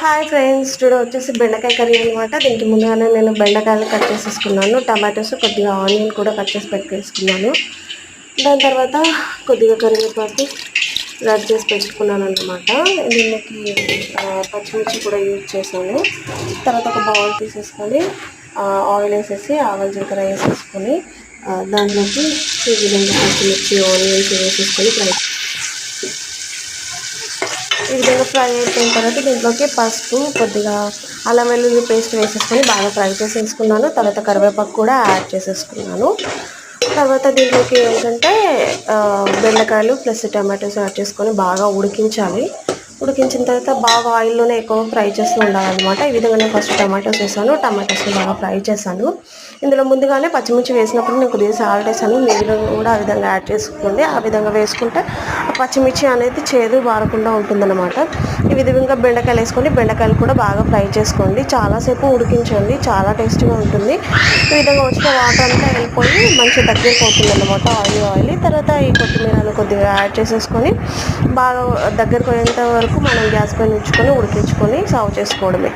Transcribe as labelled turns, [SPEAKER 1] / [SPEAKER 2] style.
[SPEAKER 1] Hi friends, today వచ్చేసి బెండకాయ curry అనమాట. దీనికి ముందుగానే నేను బెండకాయలు కట్ చేసేసుకున్నాను, టమాటోస్, కొద్దిగా ఆనియన్ కూడా కట్ చేసి పెట్టుకేసుకున్నాను. దాని తర్వాత కొద్దిగా కరివేపాకు రెడీ చేసి పెట్టుకున్నాను అనమాట. దీనికి పచ్చిమిర్చి కూడా యూజ్ చేశాను. తర్వాత ఒక బౌల్ తీసేసుకొని ఆయిల్ వేసేసి ఆవాలు జీలకర్ర వేసేసుకొని దాంట్లోకి ఈ విధంగా పచ్చిమిర్చి ఆనియన్స్ వేసేసుకొని ఈ విధంగా ఫ్రై అయిపోయిన తర్వాత దీంట్లోకి పసుపు, కొద్దిగా అల్లం వెల్లుల్లి పేస్ట్ వేసేసుకొని బాగా ఫ్రై చేసేసుకున్నాను. తర్వాత కరివేపాకు కూడా యాడ్ చేసేసుకున్నాను. తర్వాత దీంట్లోకి ఏంటంటే బెండకాయలు ప్లస్ టమాటోస్ యాడ్ చేసుకొని బాగా ఉడికించాలి. ఉడికించిన తర్వాత బాగా ఆయిల్లోనే ఎక్కువ ఫ్రై చేస్తూ ఉండాలన్నమాట. ఈ విధంగా నేను ఫస్ట్ టమాటోస్ వేసాను, టమాటోస్ని బాగా ఫ్రై చేశాను. ఇందులో ముందుగానే పచ్చిమిర్చి వేసినప్పుడు నేను కొద్దిగా సాల్ట్ వేసాను. మీరు కూడా ఆ విధంగా యాడ్ చేసుకోండి. ఆ విధంగా వేసుకుంటే పచ్చిమిర్చి అనేది చేదు బారకుండా ఉంటుందన్నమాట. ఈ విధంగా బెండకాయలు వేసుకొని బెండకాయలు కూడా బాగా ఫ్రై చేసుకోండి. చాలాసేపు ఉడికించండి, చాలా టేస్టీగా ఉంటుంది. ఈ విధంగా వచ్చిన వాటర్ అంతా వెళ్ళిపోయి మంచిగా దగ్గరికి అవుతుంది అన్నమాట. ఆయిల్ తర్వాత ఈ కొత్తిమీరను కొద్దిగా యాడ్ చేసేసుకొని బాగా దగ్గరకు అయ్యేంత వరకు మనం గ్యాస్ పైన ఉంచుకొని ఉడికించుకొని సర్వ్ చేసుకోవడమే.